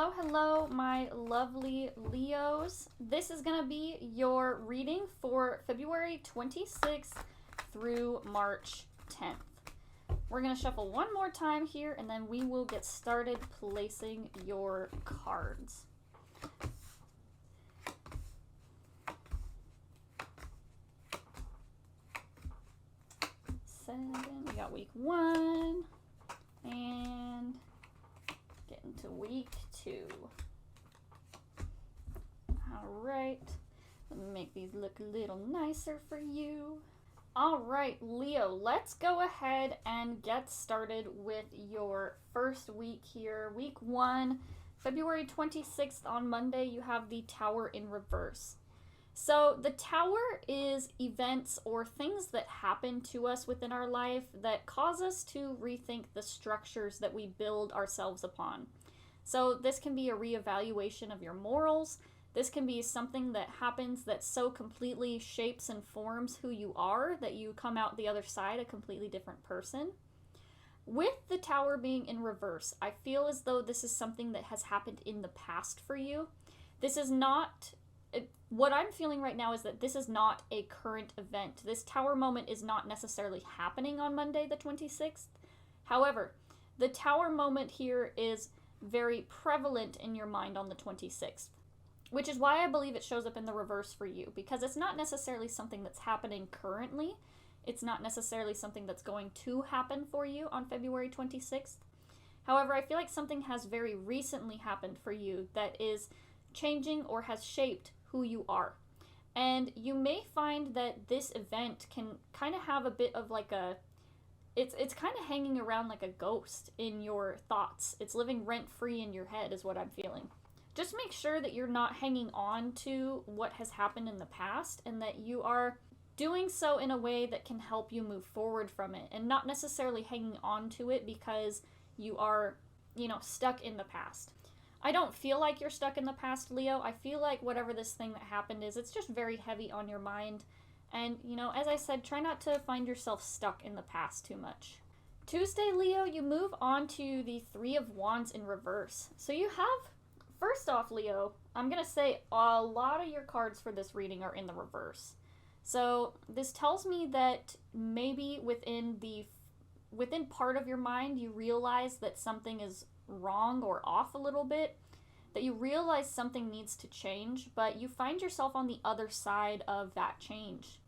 Hello, hello, my lovely Leos. This is going to be your reading for February 26th through March 10th. We're going to shuffle one more time here, and then we will get started placing your cards. We got week 1, and get into week 2. Alright, let me make these look a little nicer for you. Alright, Leo, let's go ahead and get started with your first week here. Week 1, February 26th on Monday, you have the Tower in reverse. So the Tower is events or things that happen to us within our life that cause us to rethink the structures that we build ourselves upon. So this can be a reevaluation of your morals. This can be something that happens that so completely shapes and forms who you are that you come out the other side a completely different person. With the Tower being in reverse, I feel as though this is something that has happened in the past for you. This is not... What I'm feeling right now is that this is not a current event. This Tower moment is not necessarily happening on Monday the 26th. However, the Tower moment here is very prevalent in your mind on the 26th, which is why I believe it shows up in the reverse for you, because it's not necessarily something that's happening currently. It's not necessarily something that's going to happen for you on February 26th. However, I feel like something has very recently happened for you that is changing or has shaped who you are. And you may find that this event can kind of have a bit of like a, it's kind of hanging around like a ghost in your thoughts. It's living rent-free in your head is what I'm feeling. Just make sure that you're not hanging on to what has happened in the past and that you are doing so in a way that can help you move forward from it and not necessarily hanging on to it because you are, stuck in the past. I don't feel like you're stuck in the past, Leo. I feel like whatever this thing that happened is, it's just very heavy on your mind. And, as I said, try not to find yourself stuck in the past too much. Tuesday, Leo, you move on to the Three of Wands in reverse. So you have, first off, Leo, I'm going to say a lot of your cards for this reading are in the reverse. So this tells me that maybe within part of your mind, you realize that something is wrong or off a little bit, that you realize something needs to change, but you find yourself on the other side of that change.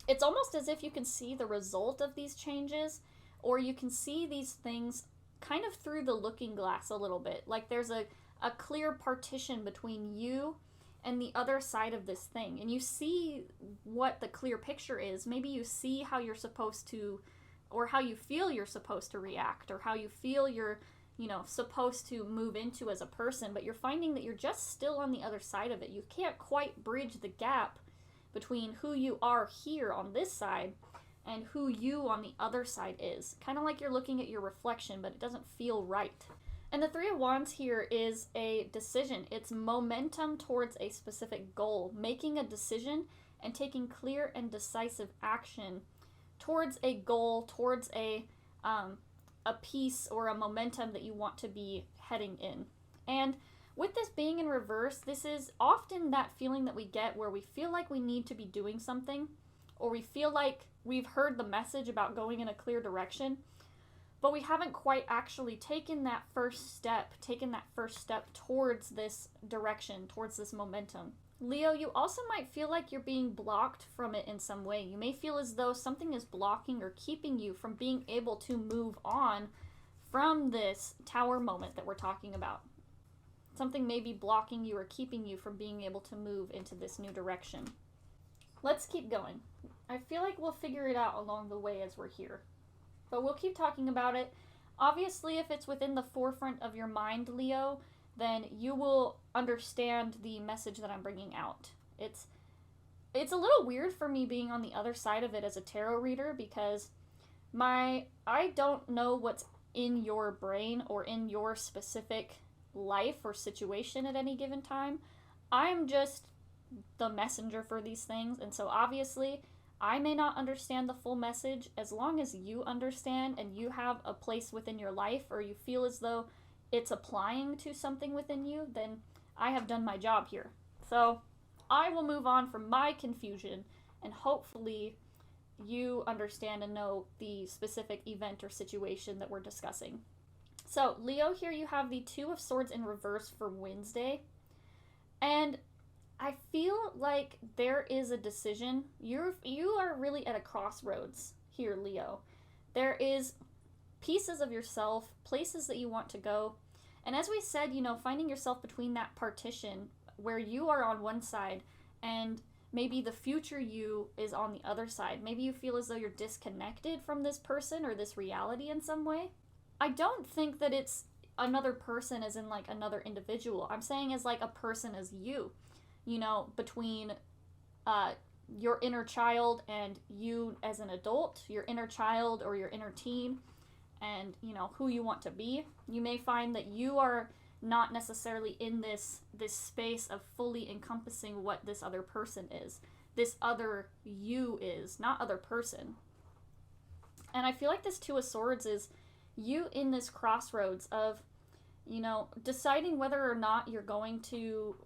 It's almost as if you can see the result of these changes, or you can see these things kind of through the looking glass a little bit. Like there's a clear partition between you and the other side of this thing, and you see what the clear picture is. Maybe you see how you're supposed to, or how you feel you're supposed to react, or how you feel you're supposed to move into as a person, but you're finding that you're just still on the other side of it. You can't quite bridge the gap between who you are here on this side and who you on the other side is. Kind of like you're looking at your reflection, but it doesn't feel right. And the Three of Wands here is a decision. It's momentum towards a specific goal, making a decision and taking clear and decisive action towards a goal, towards a piece or a momentum that you want to be heading in. And with this being in reverse, this is often that feeling that we get where we feel like we need to be doing something, or we feel like we've heard the message about going in a clear direction, but we haven't quite actually taken that first step towards this direction, towards this momentum. Leo, you also might feel like you're being blocked from it in some way. You may feel as though something is blocking or keeping you from being able to move on from this Tower moment that we're talking about. Something may be blocking you or keeping you from being able to move into this new direction. Let's keep going. I feel like we'll figure it out along the way as we're here, but we'll keep talking about it. Obviously, if it's within the forefront of your mind, Leo, then you will understand the message that I'm bringing out. It's a little weird for me being on the other side of it as a tarot reader, because I don't know what's in your brain or in your specific life or situation at any given time. I'm just the messenger for these things, and so obviously I may not understand the full message. As long as you understand and you have a place within your life, or you feel as though it's applying to something within you, then I have done my job here. So I will move on from my confusion, and hopefully you understand and know the specific event or situation that we're discussing. So Leo, here you have the Two of Swords in reverse for Wednesday. And I feel like there is a decision. You are really at a crossroads here, Leo. There is pieces of yourself, places that you want to go. And as we said, finding yourself between that partition where you are on one side and maybe the future you is on the other side. Maybe you feel as though you're disconnected from this person or this reality in some way. I don't think that it's another person as in like another individual. I'm saying as like a person as you, between your inner child and you as an adult, your inner child or your inner teen, and who you want to be. You may find that you are not necessarily in this space of fully encompassing what this other person is. This other you is, not other person. And I feel like this Two of Swords is you in this crossroads of, deciding whether or not you're going to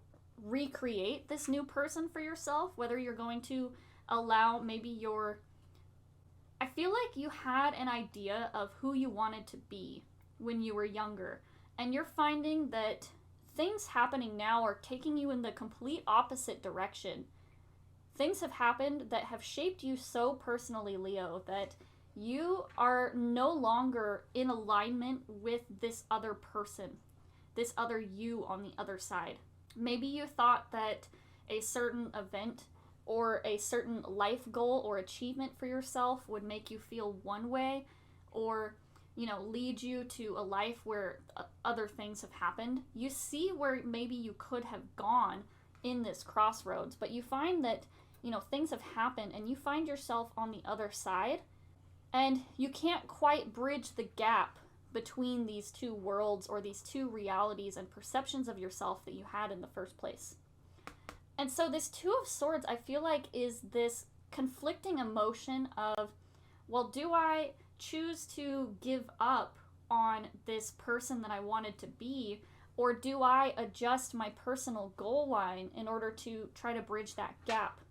recreate this new person for yourself, whether you're going to allow maybe I feel like you had an idea of who you wanted to be when you were younger, and you're finding that things happening now are taking you in the complete opposite direction. Things have happened that have shaped you so personally, Leo, that you are no longer in alignment with this other person, this other you on the other side. Maybe you thought that a certain event or a certain life goal or achievement for yourself would make you feel one way, or lead you to a life where other things have happened. You see where maybe you could have gone in this crossroads, but you find that things have happened and you find yourself on the other side, and you can't quite bridge the gap between these two worlds or these two realities and perceptions of yourself that you had in the first place. And so this Two of Swords, I feel like, is this conflicting emotion of, well, do I choose to give up on this person that I wanted to be, or do I adjust my personal goal line in order to try to bridge that gap?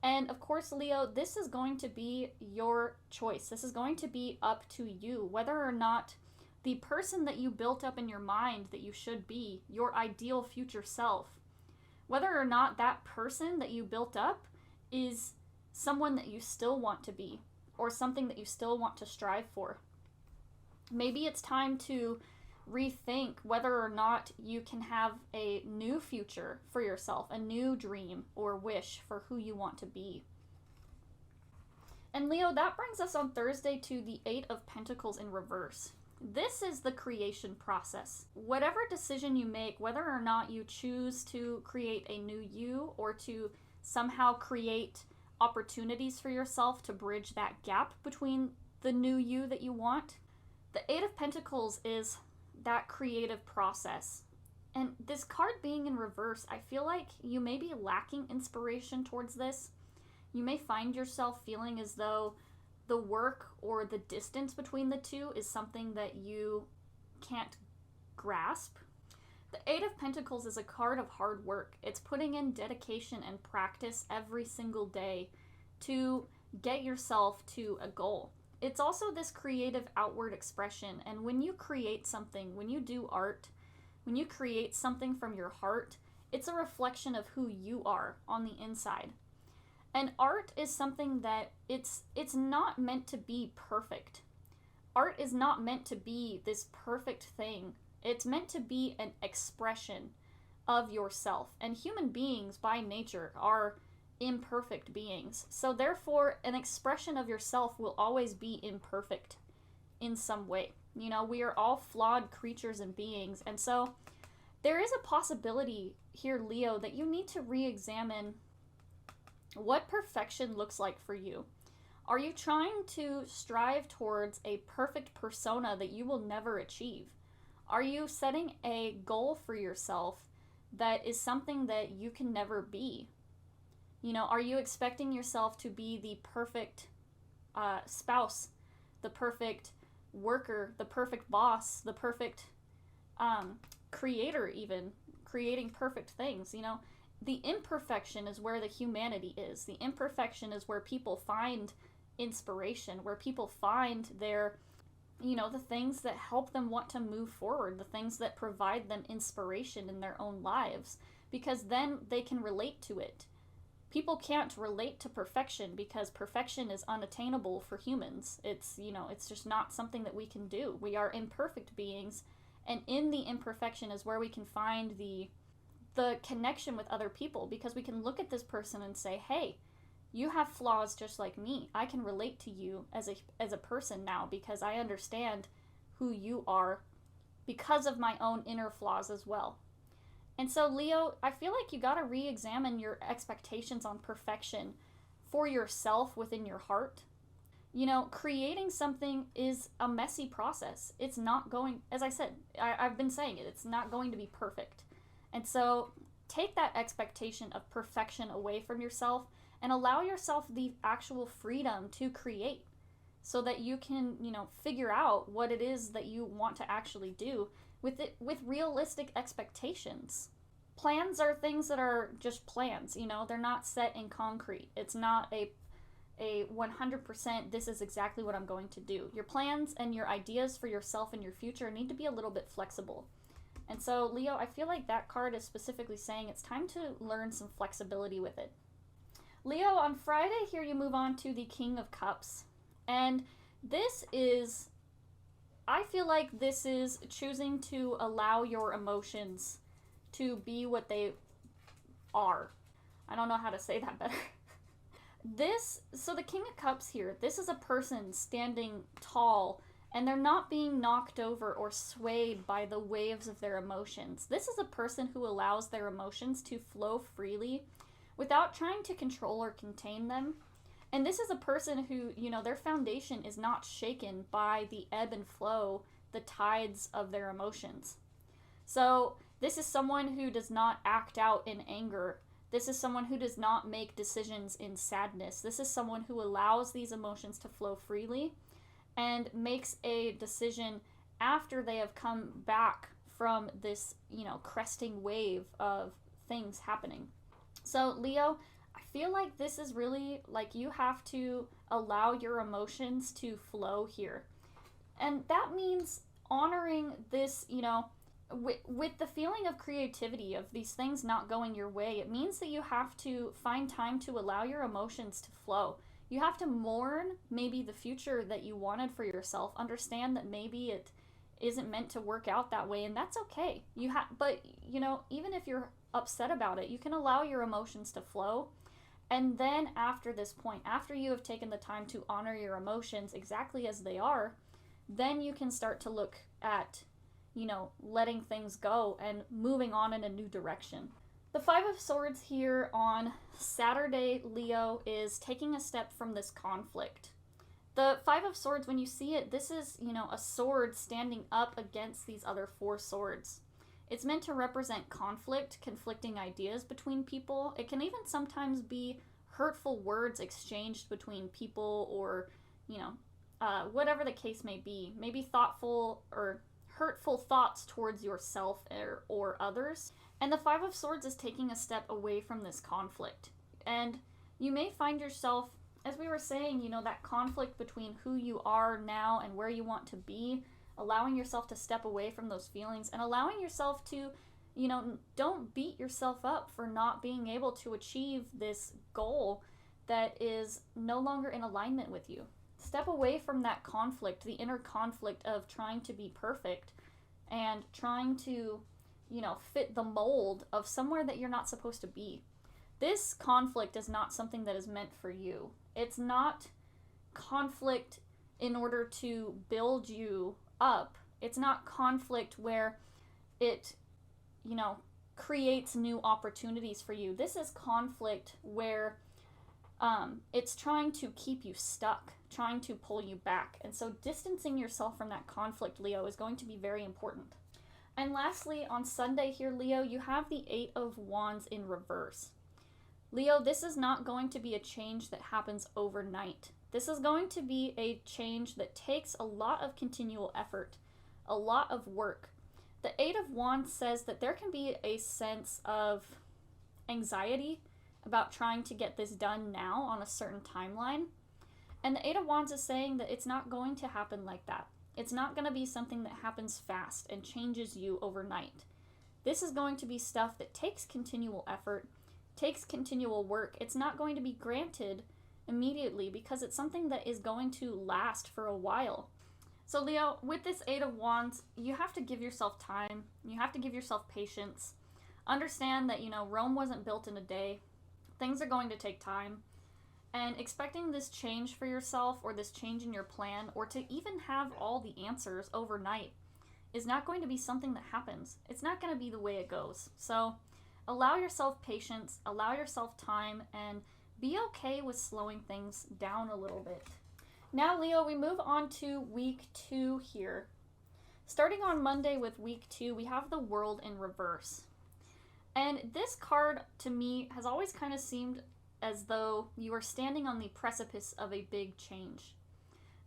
And of course, Leo, this is going to be your choice. This is going to be up to you, whether or not the person that you built up in your mind that you should be, your ideal future self, whether or not that person that you built up is someone that you still want to be, or something that you still want to strive for. Maybe it's time to rethink whether or not you can have a new future for yourself, a new dream or wish for who you want to be. And Leo, that brings us on Thursday to the Eight of Pentacles in reverse. This is the creation process. Whatever decision you make, whether or not you choose to create a new you or to somehow create opportunities for yourself to bridge that gap between the new you that you want, the Eight of Pentacles is that creative process. And this card being in reverse, I feel like you may be lacking inspiration towards this. You may find yourself feeling as though the work or the distance between the two is something that you can't grasp. The Eight of Pentacles is a card of hard work. It's putting in dedication and practice every single day to get yourself to a goal. It's also this creative outward expression. And when you create something, when you do art, when you create something from your heart, it's a reflection of who you are on the inside. And art is something that it's not meant to be perfect. Art is not meant to be this perfect thing. It's meant to be an expression of yourself. And human beings by nature are imperfect beings. So therefore, an expression of yourself will always be imperfect in some way. We are all flawed creatures and beings. And so there is a possibility here, Leo, that you need to re-examine what perfection looks like for you. Are you trying to strive towards a perfect persona that you will never achieve? Are you setting a goal for yourself that is something that you can never be? Are you expecting yourself to be the perfect spouse, the perfect worker, the perfect boss, the perfect, creator, even creating perfect things. You know, the imperfection is where the humanity is. The imperfection is where people find inspiration, where people find their, you know, the things that help them want to move forward, the things that provide them inspiration in their own lives, because then they can relate to it. People can't relate to perfection because perfection is unattainable for humans. It's, you know, it's just not something that we can do. We are imperfect beings, and in the imperfection is where we can find the connection with other people, because we can look at this person and say, hey, you have flaws just like me. I can relate to you as a person now because I understand who you are because of my own inner flaws as well. And so, Leo, I feel like you got to re-examine your expectations on perfection for yourself within your heart. You know, creating something is a messy process. It's not going, as I said, I've been saying it, it's not going to be perfect. And so take that expectation of perfection away from yourself and allow yourself the actual freedom to create so that you can, you know, figure out what it is that you want to actually do with realistic expectations. Plans are things that are just plans, you know, they're not set in concrete. It's not a 100% this is exactly what I'm going to do. Your plans and your ideas for yourself and your future need to be a little bit flexible. And so, Leo, I feel like that card is specifically saying it's time to learn some flexibility with it. Leo, on Friday here you move on to the King of Cups. And this is, I feel like this is choosing to allow your emotions to be what they are. I don't know how to say that better. So the King of Cups here, this is a person standing tall, and they're not being knocked over or swayed by the waves of their emotions. This is a person who allows their emotions to flow freely without trying to control or contain them. And this is a person who, you know, their foundation is not shaken by the ebb and flow, the tides of their emotions. So this is someone who does not act out in anger. This is someone who does not make decisions in sadness. This is someone who allows these emotions to flow freely and makes a decision after they have come back from this, you know, cresting wave of things happening. So, Leo, I feel like this is really like you have to allow your emotions to flow here. And that means honoring this, you know, with the feeling of creativity, of these things not going your way. It means that you have to find time to allow your emotions to flow. You have to mourn maybe the future that you wanted for yourself. Understand that maybe it isn't meant to work out that way, and that's okay. But, you know, even if you're upset about it, you can allow your emotions to flow. And then after this point, after you have taken the time to honor your emotions exactly as they are, then you can start to look at, you know, letting things go and moving on in a new direction. The Five of Swords here on Saturday, Leo, is taking a step from this conflict. The Five of Swords, when you see it, this is, you know, a sword standing up against these other four swords. It's meant to represent conflict, conflicting ideas between people. It can even sometimes be hurtful words exchanged between people, or, you know, whatever the case may be. Maybe thoughtful or hurtful thoughts towards yourself or others. And the Five of Swords is taking a step away from this conflict. And you may find yourself, as we were saying, you know, that conflict between who you are now and where you want to be, allowing yourself to step away from those feelings and allowing yourself to, you know, don't beat yourself up for not being able to achieve this goal that is no longer in alignment with you. Step away from that conflict, the inner conflict of trying to be perfect and trying to, you know, fit the mold of somewhere that you're not supposed to be. This conflict is not something that is meant for you. It's not conflict in order to build you up. It's not conflict where it, you know, creates new opportunities for you. This is conflict where it's trying to keep you stuck, trying to pull you back. And so distancing yourself from that conflict, Leo, is going to be very important. And lastly, on Sunday here, Leo, you have the Eight of Wands in reverse. Leo, this is not going to be a change that happens overnight. This is going to be a change that takes a lot of continual effort, a lot of work. The Eight of Wands says that there can be a sense of anxiety about trying to get this done now on a certain timeline. And the Eight of Wands is saying that it's not going to happen like that. It's not going to be something that happens fast and changes you overnight. This is going to be stuff that takes continual effort, takes continual work. It's not going to be granted immediately because it's something that is going to last for a while. So Leo, with this Eight of Wands, you have to give yourself time. You have to give yourself patience. Understand that, Rome wasn't built in a day. Things are going to take time. And expecting this change for yourself or this change in your plan or to even have all the answers overnight is not going to be something that happens. It's not going to be the way it goes. So allow yourself patience, allow yourself time, and be okay with slowing things down a little bit. Now, Leo, we move on to week 2 here. Starting on Monday with week 2, we have the World in reverse. And this card, to me, has always kind of seemed as though you are standing on the precipice of a big change.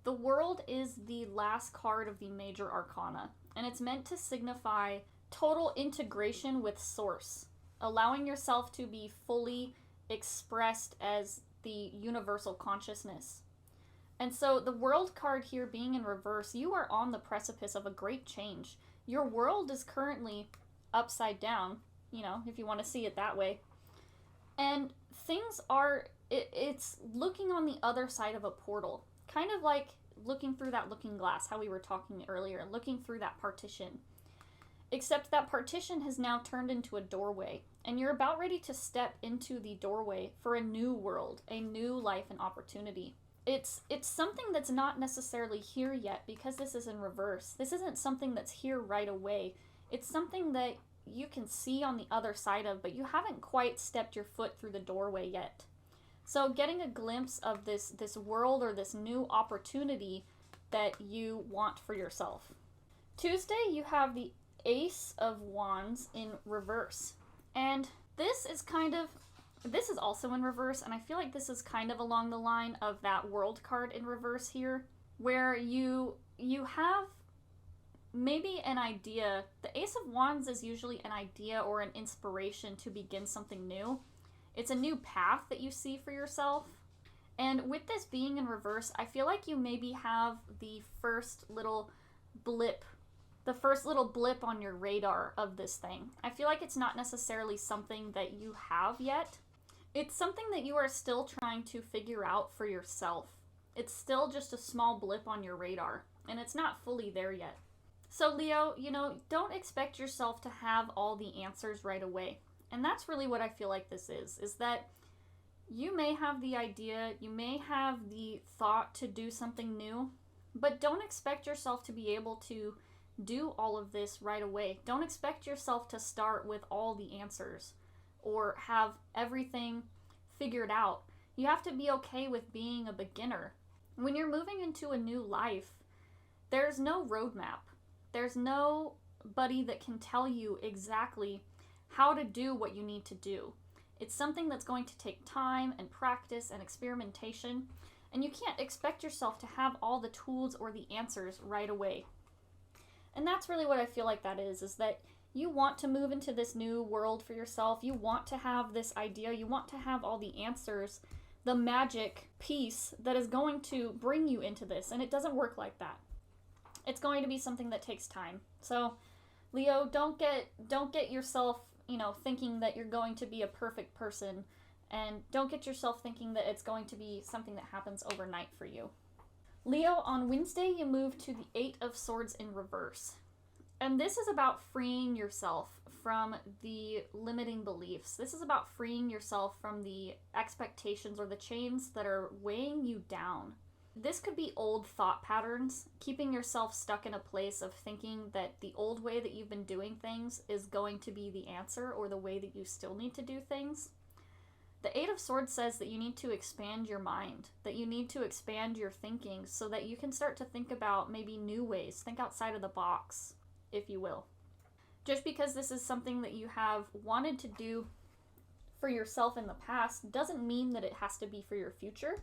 The World is the last card of the major arcana, and it's meant to signify total integration with Source, allowing yourself to be fully expressed as the universal consciousness. And so the World card here being in reverse, you are on the precipice of a great change. Your world is currently upside down, if you want to see it that way. And things are, it's looking on the other side of a portal. Kind of like looking through that looking glass, how we were talking earlier, looking through that partition. Except that partition has now turned into a doorway, and you're about ready to step into the doorway for a new world, a new life and opportunity. It's something that's not necessarily here yet because this is in reverse. This isn't something that's here right away. It's something that you can see on the other side of, but you haven't quite stepped your foot through the doorway yet. So getting a glimpse of this world or this new opportunity that you want for yourself. Tuesday, you have the Ace of Wands in reverse. And this is also in reverse, and I feel like this is kind of along the line of that World card in reverse here, where you have maybe an idea. The Ace of Wands is usually an idea or an inspiration to begin something new. It's a new path that you see for yourself. And with this being in reverse, I feel like you maybe have the first little blip on your radar of this thing. I feel like it's not necessarily something that you have yet. It's something that you are still trying to figure out for yourself. It's still just a small blip on your radar, and it's not fully there yet. So Leo, don't expect yourself to have all the answers right away. And that's really what I feel like this is that you may have the idea, you may have the thought to do something new, but don't expect yourself to be able to do all of this right away. Don't expect yourself to start with all the answers or have everything figured out. You have to be okay with being a beginner. When you're moving into a new life, there's no roadmap. There's nobody that can tell you exactly how to do what you need to do. It's something that's going to take time and practice and experimentation, and you can't expect yourself to have all the tools or the answers right away. And that's really what I feel like that is that you want to move into this new world for yourself. You want to have this idea. You want to have all the answers, the magic piece that is going to bring you into this. And it doesn't work like that. It's going to be something that takes time. So, Leo, don't get yourself, thinking that you're going to be a perfect person. And don't get yourself thinking that it's going to be something that happens overnight for you. Leo, on Wednesday, you move to the Eight of Swords in reverse. And this is about freeing yourself from the limiting beliefs. This is about freeing yourself from the expectations or the chains that are weighing you down. This could be old thought patterns, keeping yourself stuck in a place of thinking that the old way that you've been doing things is going to be the answer or the way that you still need to do things. The Eight of Swords says that you need to expand your mind, that you need to expand your thinking so that you can start to think about maybe new ways, think outside of the box, if you will. Just because this is something that you have wanted to do for yourself in the past doesn't mean that it has to be for your future.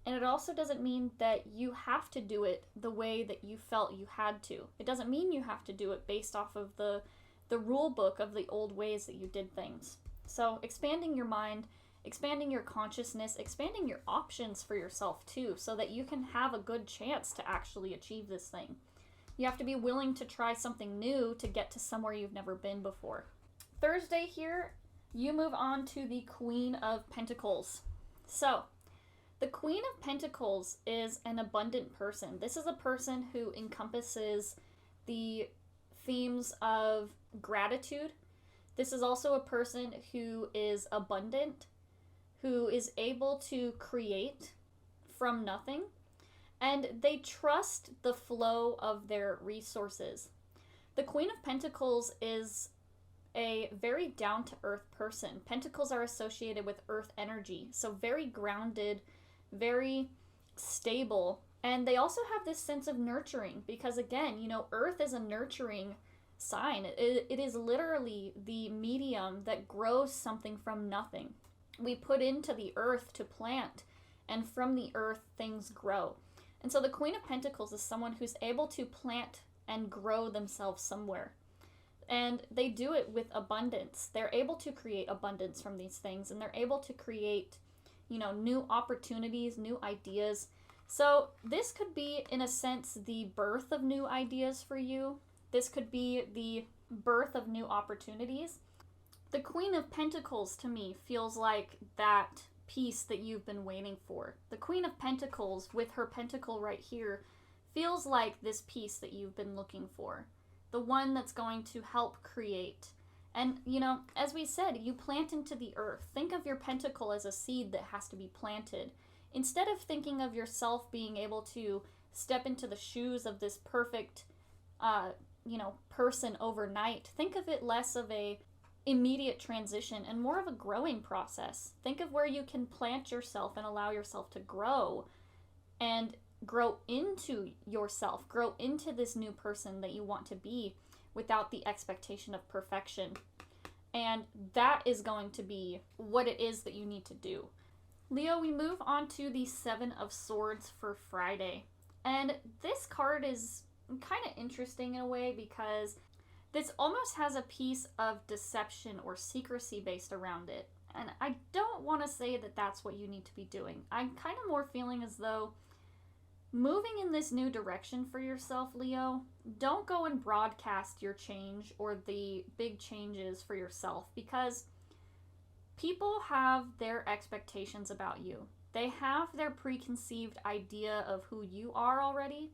And it also doesn't mean that you have to do it the way that you felt you had to. It doesn't mean you have to do it based off of the rule book of the old ways that you did things. So expanding your mind, expanding your consciousness, expanding your options for yourself too, so that you can have a good chance to actually achieve this thing. You have to be willing to try something new to get to somewhere you've never been before. Thursday here, you move on to the Queen of Pentacles. So, the Queen of Pentacles is an abundant person. This is a person who encompasses the themes of gratitude. This is also a person who is abundant, who is able to create from nothing, and they trust the flow of their resources. The Queen of Pentacles is a very down-to-earth person. Pentacles are associated with earth energy, so very grounded, very stable, and they also have this sense of nurturing because, again, earth is a nurturing sign. It is literally the medium that grows something from nothing. We put into the earth to plant, and from the earth things grow. And so the Queen of Pentacles is someone who's able to plant and grow themselves somewhere. And they do it with abundance. They're able to create abundance from these things, and they're able to create, new opportunities, new ideas. So this could be, in a sense, the birth of new ideas for you. This could be the birth of new opportunities. The Queen of Pentacles, to me, feels like that piece that you've been waiting for. The Queen of Pentacles, with her pentacle right here, feels like this piece that you've been looking for. The one that's going to help create. And, as we said, you plant into the earth. Think of your pentacle as a seed that has to be planted. Instead of thinking of yourself being able to step into the shoes of this perfect, person overnight, think of it less of a immediate transition and more of a growing process. Think of where you can plant yourself and allow yourself to grow and grow into yourself, grow into this new person that you want to be without the expectation of perfection. And that is going to be what it is that you need to do. Leo, we move on to the Seven of Swords for Friday. And this card is kind of interesting in a way because this almost has a piece of deception or secrecy based around it. And I don't want to say that that's what you need to be doing. I'm kind of more feeling as though moving in this new direction for yourself, Leo, don't go and broadcast your change or the big changes for yourself because people have their expectations about you. They have their preconceived idea of who you are already.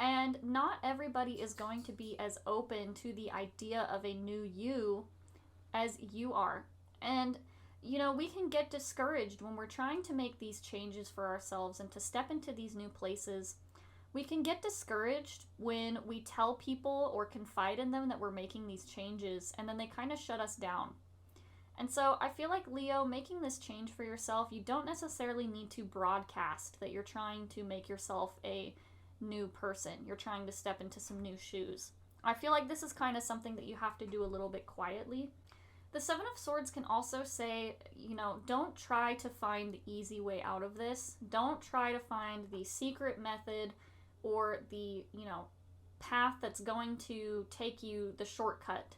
And not everybody is going to be as open to the idea of a new you as you are. And, we can get discouraged when we're trying to make these changes for ourselves and to step into these new places. We can get discouraged when we tell people or confide in them that we're making these changes, and then they kind of shut us down. And so I feel like, Leo, making this change for yourself, you don't necessarily need to broadcast that you're trying to make yourself a new person. You're trying to step into some new shoes. I feel like this is kind of something that you have to do a little bit quietly. The Seven of Swords can also say, don't try to find the easy way out of this. Don't try to find the secret method or the, path that's going to take you the shortcut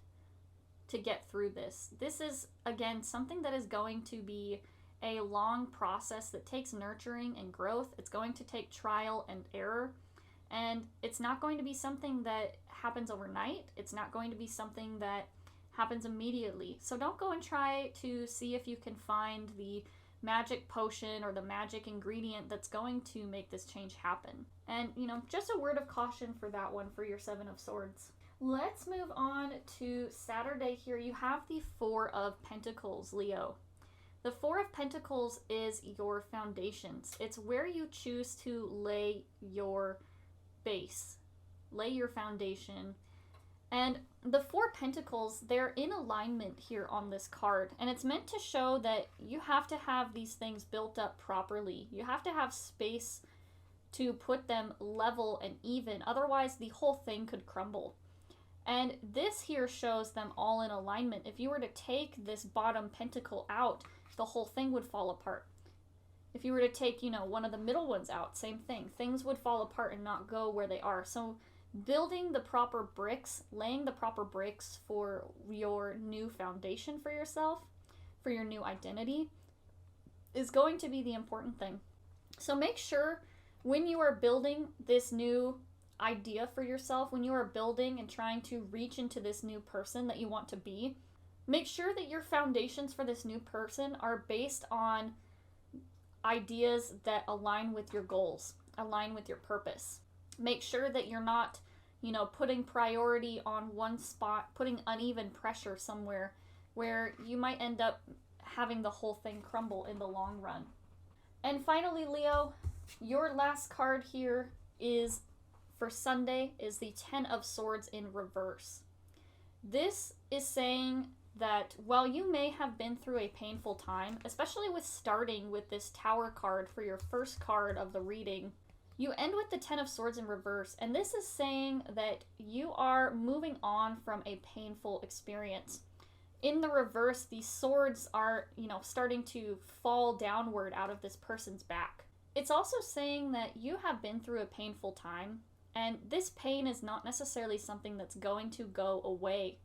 to get through this. This is, again, something that is going to be a long process that takes nurturing and growth. It's going to take trial and error. And it's not going to be something that happens overnight. It's not going to be something that happens immediately. So don't go and try to see if you can find the magic potion or the magic ingredient that's going to make this change happen. And, just a word of caution for that one for your Seven of Swords. Let's move on to Saturday here. You have the Four of Pentacles, Leo. The Four of Pentacles is your foundations. It's where you choose to lay your base, lay your foundation. And the Four Pentacles, they're in alignment here on this card. And it's meant to show that you have to have these things built up properly. You have to have space to put them level and even. Otherwise, the whole thing could crumble. And this here shows them all in alignment. If you were to take this bottom pentacle out, the whole thing would fall apart. If you were to take, one of the middle ones out, same thing. Things would fall apart and not go where they are. So building the proper bricks, laying the proper bricks for your new foundation for yourself, for your new identity, is going to be the important thing. So make sure when you are building this new idea for yourself, when you are building and trying to reach into this new person that you want to be, make sure that your foundations for this new person are based on ideas that align with your goals, align with your purpose. Make sure that you're not, putting priority on one spot, putting uneven pressure somewhere where you might end up having the whole thing crumble in the long run. And finally, Leo, your last card here is for Sunday is the 10 of Swords in reverse. This is saying that while you may have been through a painful time, especially with starting with this Tower card for your first card of the reading, you end with the 10 of Swords in reverse, and this is saying that you are moving on from a painful experience. In the reverse, these swords are, starting to fall downward out of this person's back. It's also saying that you have been through a painful time, and this pain is not necessarily something that's going to go away.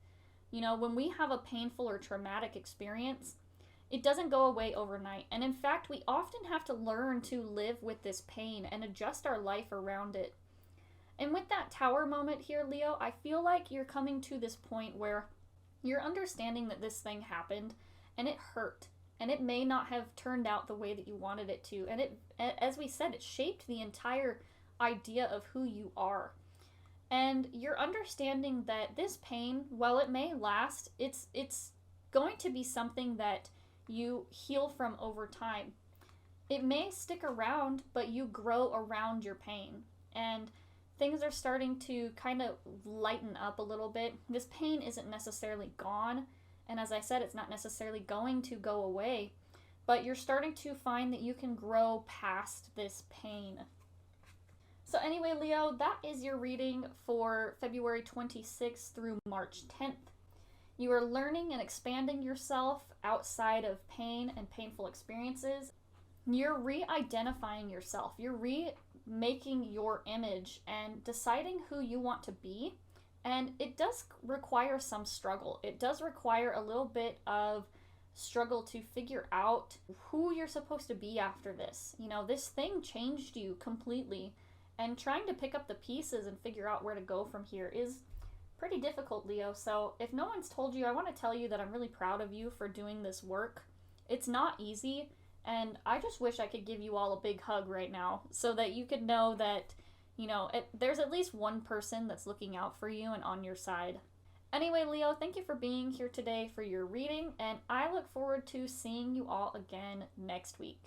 When we have a painful or traumatic experience, it doesn't go away overnight. And in fact, we often have to learn to live with this pain and adjust our life around it. And with that Tower moment here, Leo, I feel like you're coming to this point where you're understanding that this thing happened and it hurt. And it may not have turned out the way that you wanted it to. And it, as we said, it shaped the entire idea of who you are. And you're understanding that this pain, while it may last, it's going to be something that you heal from over time. It may stick around, but you grow around your pain. And things are starting to kind of lighten up a little bit. This pain isn't necessarily gone. And as I said, it's not necessarily going to go away. But you're starting to find that you can grow past this pain. So anyway, Leo, that is your reading for February 26th through March 10th. You are learning and expanding yourself outside of pain and painful experiences. You're re-identifying yourself. You're remaking your image and deciding who you want to be. And it does require some struggle. It does require a little bit of struggle to figure out who you're supposed to be after this. This thing changed you completely. And trying to pick up the pieces and figure out where to go from here is pretty difficult, Leo. So if no one's told you, I want to tell you that I'm really proud of you for doing this work. It's not easy, and I just wish I could give you all a big hug right now so that you could know that, there's at least one person that's looking out for you and on your side. Anyway, Leo, thank you for being here today for your reading, and I look forward to seeing you all again next week.